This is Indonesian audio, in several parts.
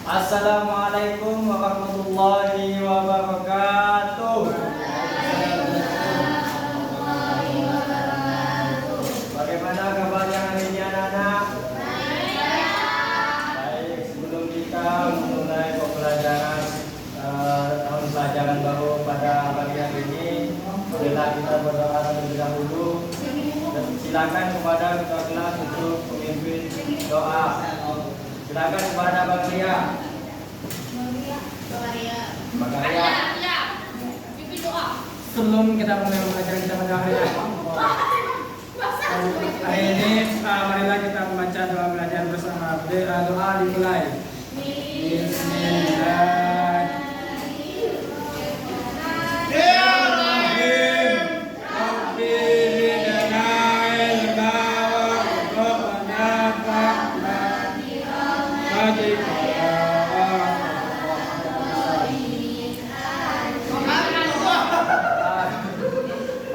Assalamualaikum warahmatullahi wabarakatuh. Bagaimana kabarnya hari ini anak-anak? Baik, sebelum kita memulai pembelajaran tahun pelajaran baru pada pagi hari ini, marilah kita berdoa terlebih dahulu. Dan silakan kepada ketua kelas untuk memimpin doa. Silakan kepada Bang Ria. Sebelum kita mulai pembelajaran kita berdoa ya. Hari ini marilah kita membaca doa belajar bersama. Doa dimulai.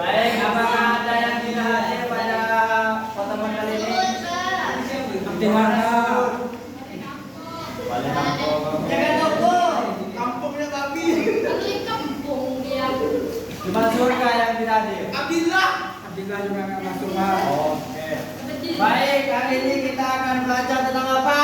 Baik, apakah ada yang tidak hadir pada pertemuan kali ini? Kampungnya babi. Cuma surga yang tidak hadir. Abdillah Abdillah juga nggak masuk. Oke. Baik, hari ini kita akan belajar tentang apa?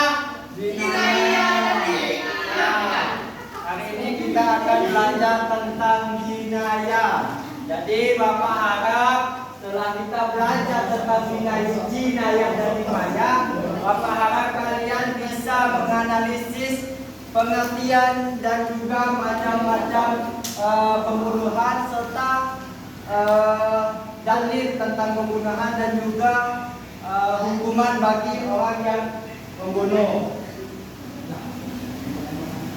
Hari ini kita akan belajar tentang jinayah. Jadi Bapak harap setelah kita belajar tentang jinayah dari Maya, Bapak harap kalian bisa menganalisis pengertian dan juga macam-macam pembunuhan serta dalil tentang pembunuhan dan juga hukuman bagi orang yang membunuh.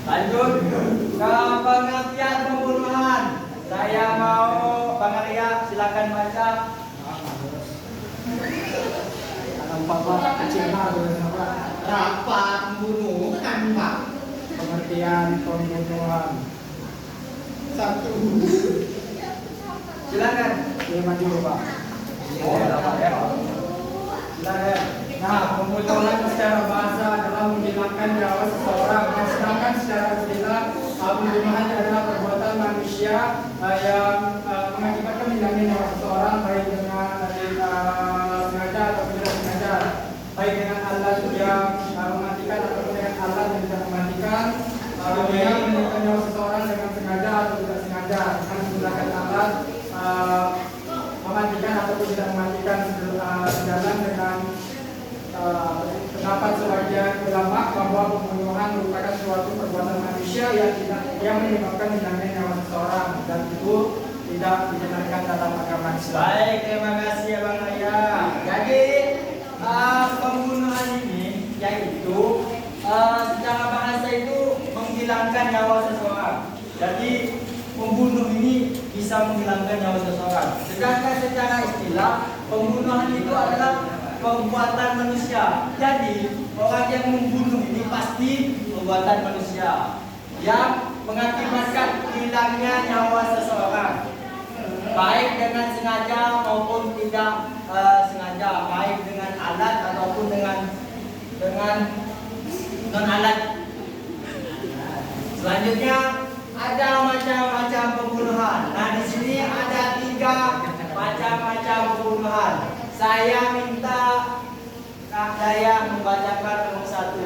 Lanjut ke pengertian pembunuhan. Saya mau Bang Arya silakan baca. rapat pembunuhan Pak. Pengertian pembunuhan. Satu. Silakan. Dia maju Pak. Silakan. Nah, pembunuhan secara bahasa adalah menghilangkan nyawa seseorang. Sedangkan secara istilah pembunuhan adalah perbuatan manusia yang mengakibatkan hilangnya nyawa seseorang baik dengan sengaja atau tidak sengaja, baik dengan alat yang mematikan ataupun dengan alat yang tidak mematikan. Yang menghilangkan nyawa seseorang dengan sengaja atau tidak sengaja dengan menggunakan alat mematikan ataupun tidak mematikan, sejalan dengan pendapat sebagian ulama bahwa pembunuhan merupakan suatu perbuatan manusia yang menyebabkan hilangnya nyawa seseorang dan itu tidak dibenarkan dalam agama Islam. Baik, terima kasih ya Bang Arya. Jadi pembunuhan ini yaitu secara bahasa itu menghilangkan nyawa seseorang. Jadi pembunuh ini bisa menghilangkan nyawa seseorang. Sedangkan secara istilah pembunuhan itu adalah perbuatan manusia. Jadi orang yang membunuh ini pasti perbuatan manusia yang mengakibatkan hilangnya nyawa seseorang, baik dengan sengaja maupun tidak sengaja, baik dengan alat ataupun dengan non alat. Selanjutnya ada macam-macam pembunuhan. Nah, di sini ada 3 macam-macam pembunuhan. Saya minta Kak Daya membacakan nomor 1.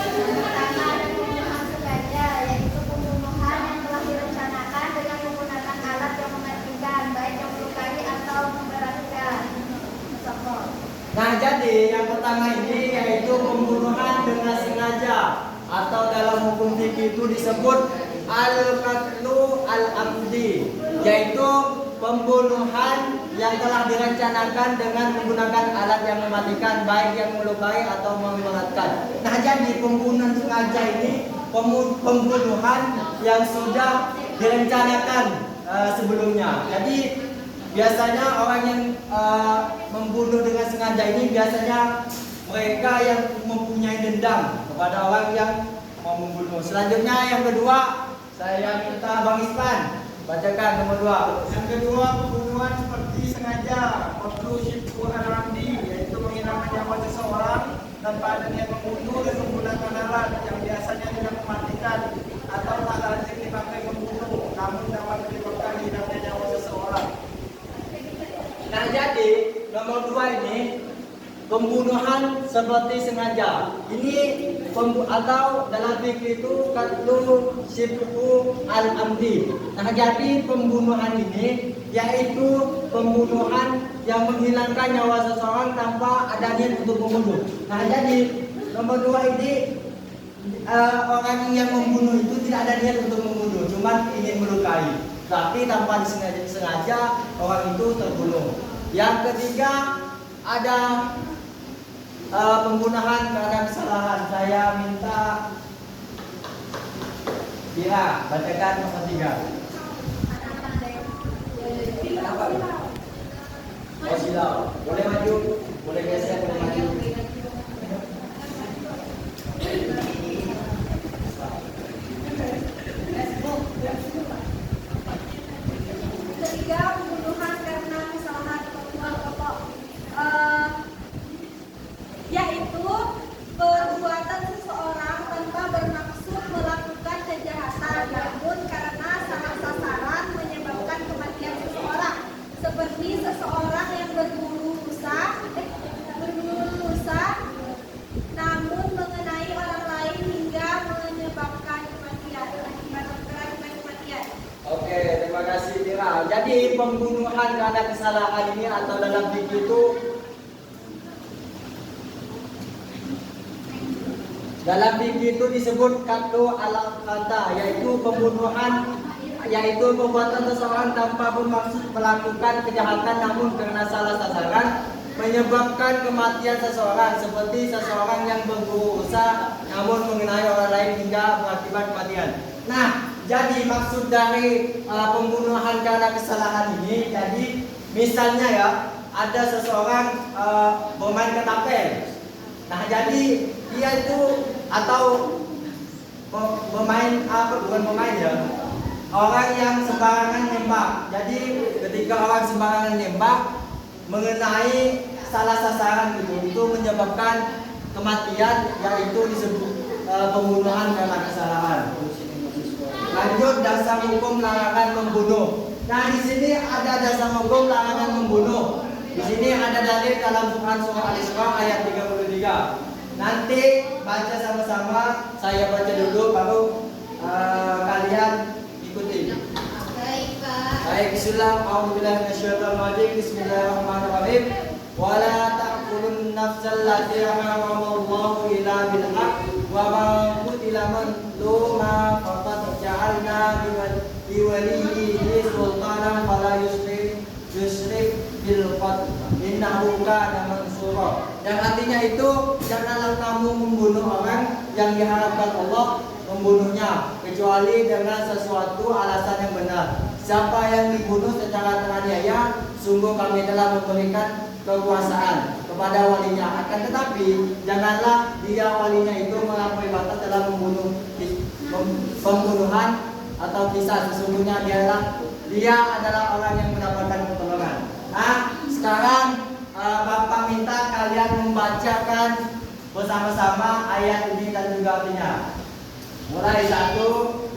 Pertama ada pembunuhan sengaja, yaitu pembunuhan yang telah direncanakan dengan menggunakan alat yang mematikan, baik yang melukai atau memberatkan. Nah, jadi yang pertama ini yaitu pembunuhan dengan sengaja atau dalam hukum fikih itu disebut al-qatlu al-amdi, yaitu pembunuhan yang telah direncanakan dengan menggunakan alat yang mematikan, baik yang melukai atau memberatkan. Nah, jadi pembunuhan sengaja ini pembunuhan yang sudah direncanakan sebelumnya. Jadi biasanya orang yang membunuh dengan sengaja ini biasanya mereka yang mempunyai dendam kepada orang yang mau membunuh. Selanjutnya yang kedua, saya minta Bang Ispan bacakan nomor 2. Yang kedua, pembunuhan seperti sengaja, qatlu syibbu al-amdi, yaitu menghilangkan nyawa seseorang tanpa ada niat membunuh dan menggunakan alat yang biasanya tidak mematikan atau tak lazim dipakai membunuh, namun dapat menyebabkan hilangnya nyawa seseorang. Nah, jadi nomor 2 ini pembunuhan seperti sengaja. Ini atau dalam fikih itu qatlu shibhu al-amdi. Nah, jadi pembunuhan ini yaitu pembunuhan yang menghilangkan nyawa seseorang tanpa ada niat untuk membunuh. Nah, jadi nomor 2 ini orang yang membunuh itu tidak ada niat untuk membunuh, cuma ingin melukai. Tapi tanpa disengaja orang itu terbunuh. Yang ketiga ada pembunuhan karena kesalahan. Saya minta Bira bacakan nomor 3. Kenapa? Oh, silau. Boleh maju, boleh geser, boleh maju. Ketiga, pembunuhan karena kesalahan perbuatan pokok, yaitu perbuatan seseorang tanpa bermaksud melakukan kejahatan, namun karena salah sasaran menyebabkan kematian seseorang, seperti seseorang yang berburu rusa, namun mengenai orang lain hingga menyebabkan kematian. Oke, terima kasih Tira. Jadi pembunuhan karena kesalahan ini atau dalam fikih itu disebut qatlu al-khata, yaitu pembunuhan, yaitu perbuatan seseorang tanpa bermaksud melakukan kejahatan namun karena salah sasaran menyebabkan kematian seseorang, seperti seseorang yang berburu rusa namun mengenai orang lain hingga mengakibat kematian. Nah, jadi maksud dari pembunuhan karena kesalahan ini, jadi misalnya ya ada seseorang bermain ketapel. Nah, jadi dia itu atau bermain bukan pemain ya, orang yang sembarangan nembak. Jadi ketika orang sembarangan nembak mengenai salah sasaran itu menyebabkan kematian, yaitu disebut pembunuhan karena kesalahan. Lanjut, dasar hukum larangan membunuh. Nah, di sini ada dasar hukum larangan membunuh. Di sini ada dalil dalam Quran surah Al-Isra ayat 33. Nanti baca sama-sama, saya baca dulu baru kalian ikuti. Baik, Bismillahirrahmanirrahim. Wala ta'kulun nafsal lati haramallahu illa bil haqq wa man qutila mazluma faqad ja'alna liwaliyhi sultanan fala yusrif bil qatl innahu kana mansura. Yang artinya itu, janganlah kamu membunuh orang yang diharapkan Allah membunuhnya kecuali dengan sesuatu alasan yang benar. Siapa yang dibunuh secara teraniaya, sungguh kami telah memberikan kekuasaan kepada walinya. Akan tetapi janganlah dia walinya itu melampaui batas dalam pembunuhan atau kisah. Sesungguhnya dia adalah orang yang mendapatkan pertolongan. Nah, sekarang Bapak minta kalian membacakan bersama-sama ayat ini dan juga artinya. Mulai 1,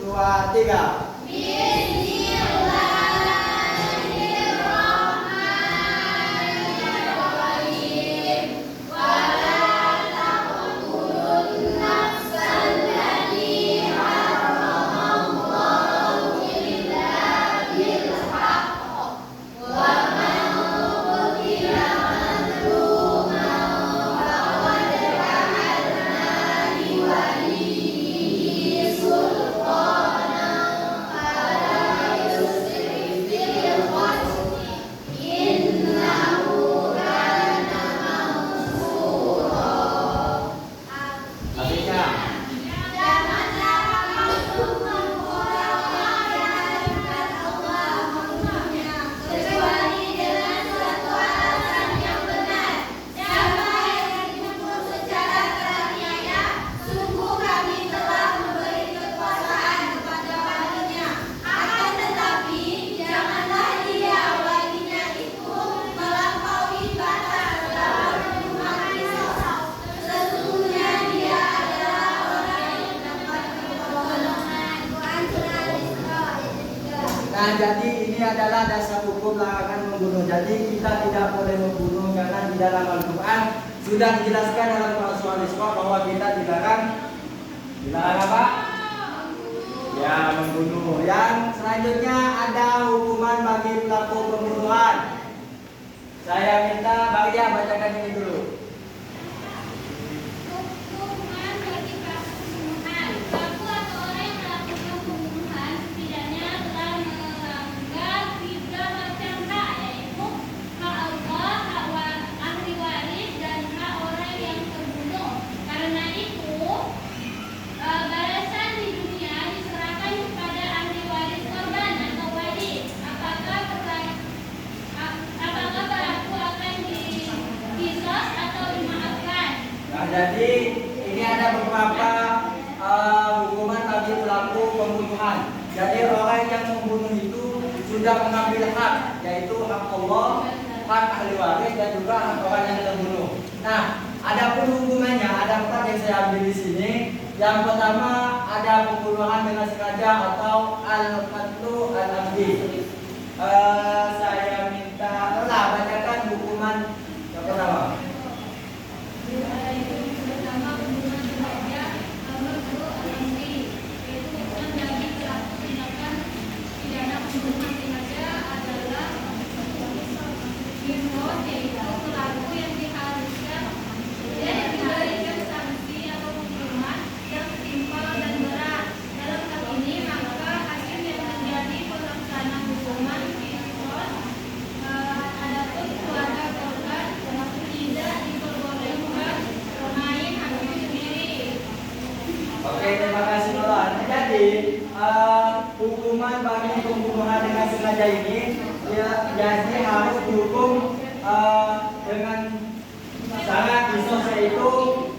2, 3. Nah, jadi ini adalah dasar hukum larangan membunuh. Jadi kita tidak boleh membunuh karena di dalam Al-Quran sudah dijelaskan dalam Al-Quran bahwa kita dilarang apa? Ya, membunuh. Yang selanjutnya ada hukuman bagi pelaku pembunuhan. Saya minta Bang Ya bacakan ini dulu. Hukuman bagi pelaku pembunuhan. Pelaku atau orang yang melakukan pembunuhan setidaknya telah melanggar 3 macam hak, yaitu hak Allah, hak ahli waris, dan hak orang yang terbunuh. Karena itu, balasan di dunia diserahkan kepada ahli waris korban atau wali. Apakah pelaku akan dikisos atau dimaafkan? Nah, jadi ini ada beberapa hukuman bagi pelaku pembunuhan. Jadi orang yang membunuh itu sudah mengambil hak, yaitu hak Allah, hak ahli waris, dan juga hak orang yang terbunuh. Nah, adapun hukumannya ada 4 yang saya ambil di sini. Yang pertama ada pembunuhan dengan sengaja atau al-qatlu al-amdi. Saya minta bacakan hukuman yang pertama. Pertama, pembunuhan sengaja. Nomor 2, al-amdi, yaitu hukuman bagi pelaku tindakan pidana pembunuhan sengaja adalah Bimot, yaitu pelaku yang diharuskan diberikan sanksi atau hukuman yang setimpal dan berat. Dalam hal ini maka hakim yang menjadi pelaksana hukuman Bimot, adapun keluarga korban tidak diperbolehkan main hakim sendiri. Oke, terima kasih Nolan. Jadi hukuman bagi pembunuhan dengan sengaja ini jadi harus dihukum dengan sangat kisos, yaitu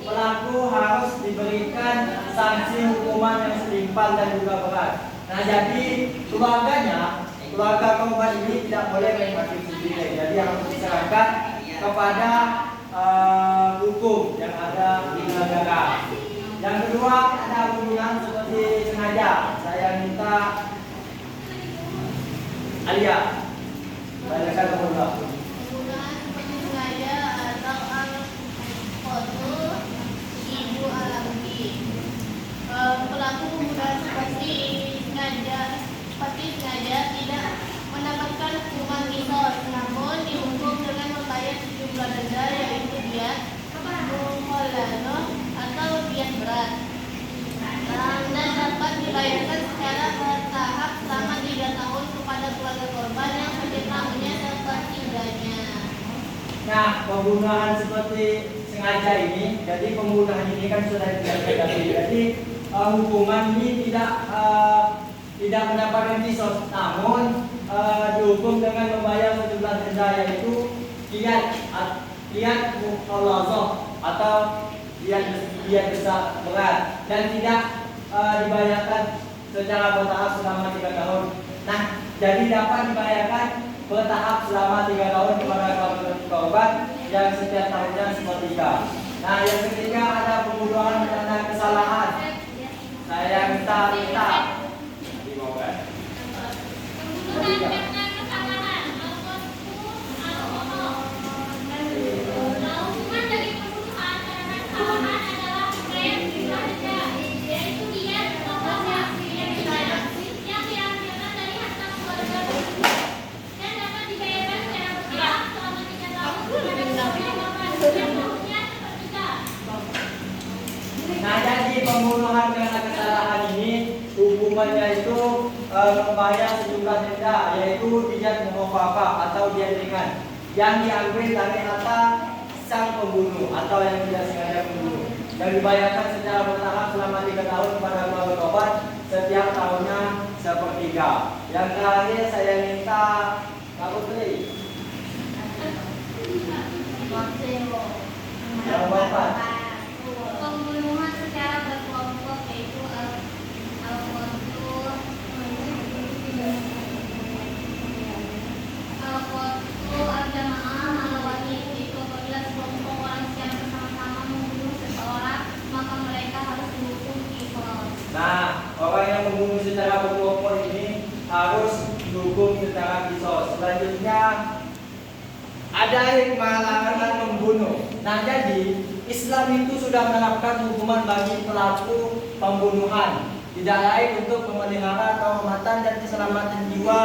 pelaku harus diberikan sanksi hukuman yang setimpal dan juga berat. Nah, jadi keluarga korban ini tidak boleh main hakim sendiri. Jadi harus diserahkan kepada hukum yang ada di negara. Yang kedua ada pembunuhan seperti sengaja. Saya minta Alia bacakan pembunuhan. Pembunuhan seperti sengaja atau al-qatlu ibu al-amdi. Pelaku pembunuhan seperti sengaja tidak mendapatkan hukuman kisos, namun dihukum dengan membayar sejumlah denda, yaitu diat mukhalafah atau diat berat, dan dapat dibayarkan secara bertahap selama 3 tahun kepada keluarga korban yang setiap tahunnya sepertiganya. Nah, pembunuhan seperti sengaja ini, jadi pembunuhan ini kan sudah dijelaskan tadi. Jadi hukuman ini tidak mendapatkan kisos, namun dihukum dengan membayar sejumlah denda, yaitu diat mukhalafah atau diat besar berat, dan tidak dibayarkan secara bertahap selama 3 tahun. Nah, jadi dapat dibayarkan bertahap selama 3 tahun kepada korban yang setiap tahunnya sepertiga. Nah, yang ketiga ada pembunuhan karena kesalahan. Saya minta Pembunuhan karena kesalahan. Hukuman bagi pembunuhan karena kesalahan adalah denda, yaitu diat mukhalafah yang diambilkan dari harta keluarga tersebut dan dapat dibayarkan secara bertahap selama 3 tahun kepada keluarga korban yang tahunnya sepertiga. Nah, jadi pembunuhan karena kesalahan ini hukumannya itu membayar sejumlah denda, yaitu diat mukhalafah atau diat ringan yang diambil dari harta sang pembunuh atau yang tidak sengaja membunuh, dan dibayarkan secara bertahap selama 3 tahun kepada keluarga korban, setiap tahunnya sepertiga. Yang terakhir saya minta Kak Putri. Yang keempat. Pembunuhan secara berkelompok, yaitu al-qatlu al-jamaah al-wahid, yaitu apabila sekelompok orang secara bersama-sama membunuh seseorang, maka mereka harus dihukum kisos. Nah, orang yang membunuh secara berkelompok ini harus secara kisos. Selanjutnya ada hikmah larangan membunuh. Nah, jadi Islam itu sudah menerapkan hukuman bagi pelaku pembunuhan, tidak lain untuk memelihara kehormatan dan keselamatan jiwa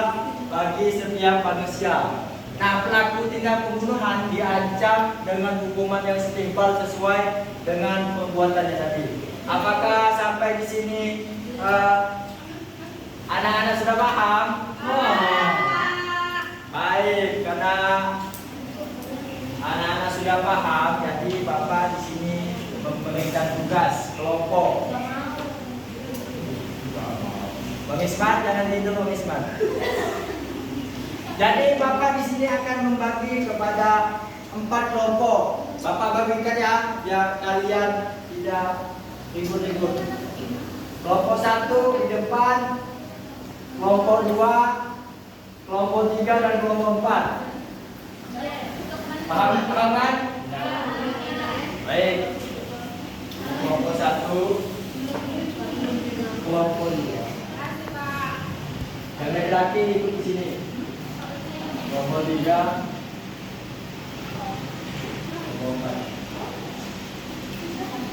bagi setiap manusia. Nah, pelaku tindak pembunuhan diancam dengan hukuman yang setimpal sesuai dengan perbuatannya tadi. Apakah sampai di sini anak-anak sudah paham? Baik, karena anak-anak sudah paham, jadi Bapak di sini memberikan tugas kelompok. Bang Isman, jangan tidur Bang Isman. Jadi Bapak di sini akan membagi kepada 4 kelompok. Bapak bagikan ya, biar kalian tidak ribut-ribut. Kelompok 1 di depan, kelompok 2, kelompok 3 dan kelompok 4. Paham kan? Baik. Kelompok 1, kelompok 2. Yang laki-laki ikut di sini. Kelompok 3, kelompok 4.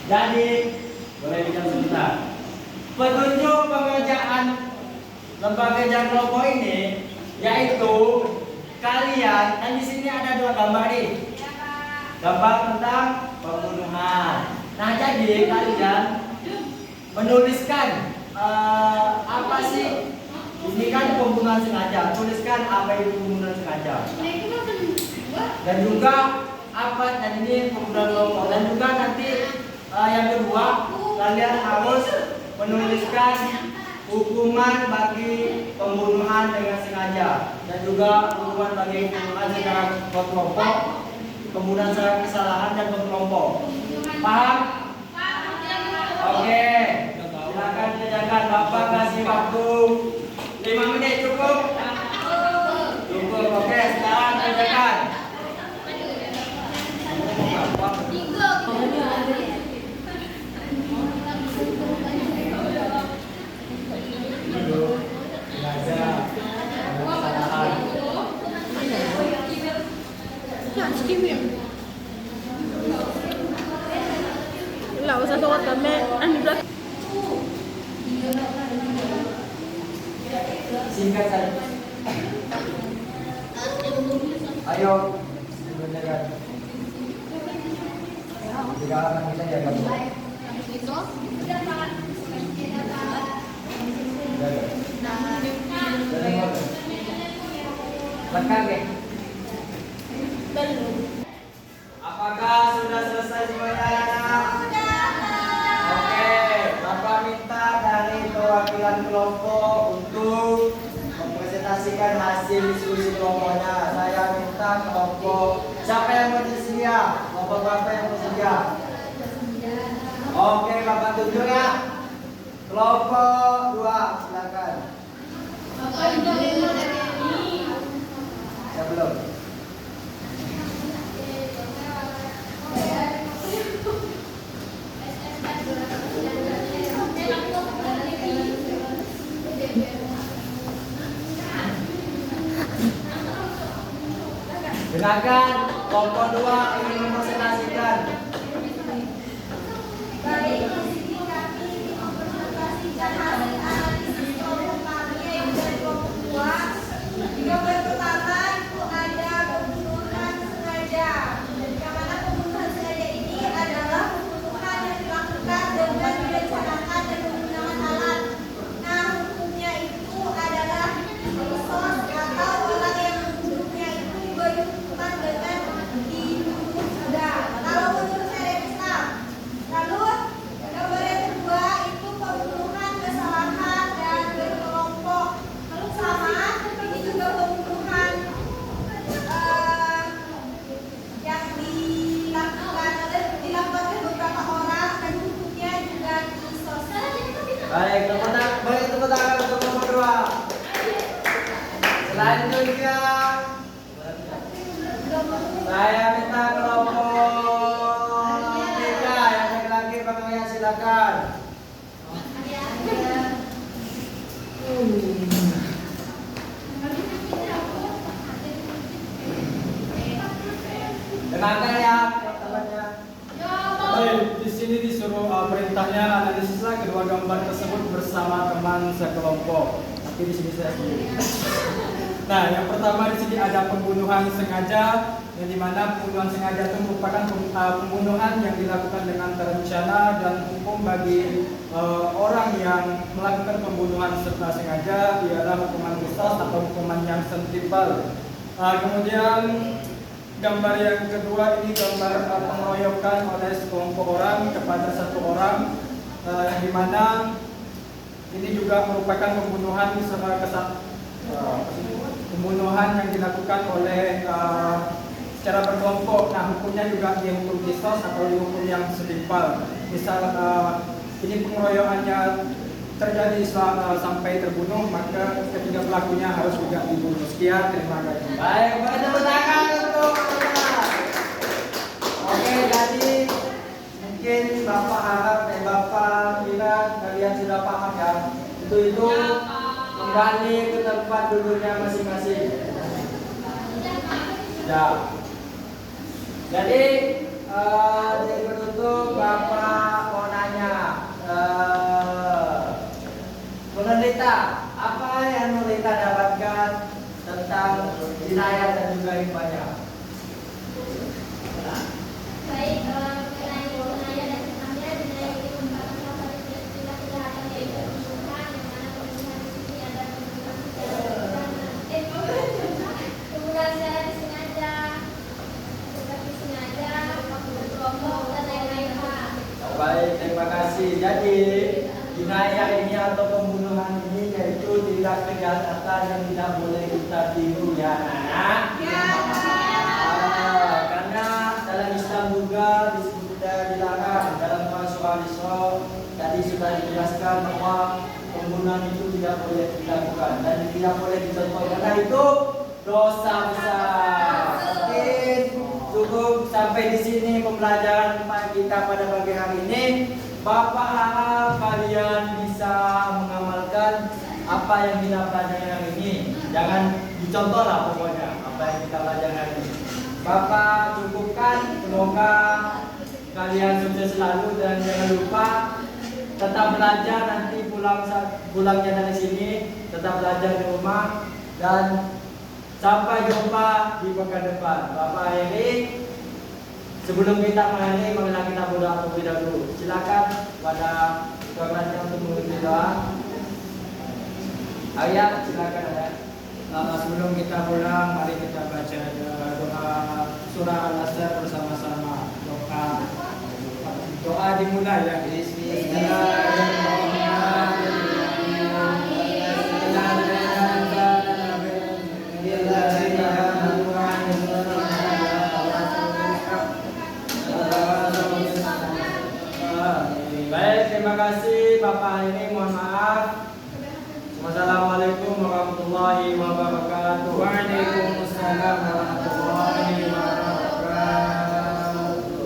Jadi boleh kita sebentar. Petunjuk pengerjaan lembaga kerja kelompok ini yaitu kalian, dan di sini ada 2 gambar nih. Gambar tentang pembunuhan. Nah, jadi kalian menuliskan apa sih? Ini kan pembunuhan sengaja. Tuliskan apa itu pembunuhan sengaja. Dan juga apa, dan ini pembunuhan kelompok. Dan juga nanti yang kedua, kalian harus menuliskan hukuman bagi pembunuhan dengan sengaja dan juga hukuman bagi pembunuhan secara berkelompok, pembunuhan secara kesalahan dan berkelompok. Paham? Oke. Silakan dikerjakan. Bapak kasih waktu 5 menit cukup? Cukup. Oke, sekarang kerjakan. Lah usah tawat kami di belakang. Singkat saja. Ayo, dikerjakan. Sekarang kita jaga. Lekang ya? Belum. Apakah sudah selesai semuanya anak? Oke, Bapak minta dari perwakilan kelompok untuk mempresentasikan hasil diskusi kelompoknya. Saya minta kelompok, siapa yang bersedia? Kelompok Bapak yang bersedia? Oke, Bapak tunjuk ya. Kelompok 2, silakan. Saya belum. Silakan, kelompok 2 ingin mempresentasikan. Baik, di sini kami mempresentasikan hasil analisis kelompok kami yang dari kelompok 2. Gambar pertama itu ada pembunuhan sengaja. Yang mana pembunuhan sengaja ini adalah pembunuhan yang dilakukan dengan direncanakan dan menggunakan alat. Nah, hukumnya itu adalah kisos atau orang yang membunuhnya itu diberi hukuman dengan dibunuh juga. Kalau menurut syariat Islam. Lalu gambar yang kedua itu pembunuhan kesalahan dan berkelompok. Sama ini juga pembunuhan yang dilakukan oleh beberapa orang dan hukumnya juga kisos. Baik, tepuk tangan untuk nomor 2. Selanjutnya saya minta kelompok 3 yang laki-laki Bang Maya, silakan. Dengarkan ya pertanyaannya. Baik, di sini disuruh perintahnya analisislah kedua gambar tersebut bersama teman sekelompok. Tapi di sini saya sendiri. Nah, yang pertama di sini ada pembunuhan sengaja, yang dimana pembunuhan sengaja itu merupakan pembunuhan yang dilakukan dengan terencana dan hukum bagi orang yang melakukan pembunuhan secara sengaja ialah hukuman qisas atau hukuman yang setimpal. Kemudian gambar yang kedua ini gambar pengeroyokan oleh sekelompok orang kepada satu orang, di mana ini juga merupakan pembunuhan pembunuhan yang dilakukan oleh secara berkelompok. Nah, hukumnya juga dihukum qisas atau dihukum yang setimpal. Misal ini pengeroyokannya terjadi sampai terbunuh, maka ketiga pelakunya harus juga dibunuh. Sekian, terima kasih. Baik, boleh tepuk tangan untuk teman-teman. Oke, jadi mungkin Bapak harap Bapak kira kalian sudah paham ya. Itu kembali ke tempat duduknya masing-masing. Ya. Jadi di penutup Bapak mau nanya, penelita, apa yang penelita dapatkan tentang jinayat dan juga hikmahnya? Baik, mengenai jinayat dan hikmahnya, jinayat ini merupakan salah satu tindak kejahatan yaitu pembunuhan, yang mana pembunuhan di sini ada pembunuhan secara disengaja, seperti sengaja, berkelompok dan lain-lain. Baik, terima kasih. Jadi jinayat ini atau pembunuhan ini yaitu tindak kejahatan yang tidak boleh kita tiru ya anak-anak. Karena dalam Islam juga disebut sudah dilarang dalam surah Al-Isra tadi sudah dijelaskan bahwa pembunuhan itu tidak boleh dilakukan dan tidak boleh dicontoh karena itu dosa besar. Mungkin cukup sampai di sini pembelajaran kita pada pagi hari ini. Bapak harap kalian bisa mengamalkan apa yang kita pelajari hari ini. Jangan dicontoh lah pokoknya apa yang kita pelajari hari ini. Bapak cukupkan, semoga kalian sukses selalu dan jangan lupa tetap belajar nanti pulangnya dari sini, tetap belajar di rumah dan sampai jumpa di pekan depan. Bapak akhiri. Sebelum kita mengakhiri, marilah kita berdoa terlebih dahulu. Silakan pada kebenarannya untuk mengucapkan doa. Ayat, silakan ayat. Sebelum kita pulang, mari kita baca doa surah Al-Asr bersama-sama. Doa dimulai ya. Baik, terima kasih Bapak ini, mohon maaf. Wassalamualaikum warahmatullahi wabarakatuh. Waalaikumsalam warahmatullahi wabarakatuh.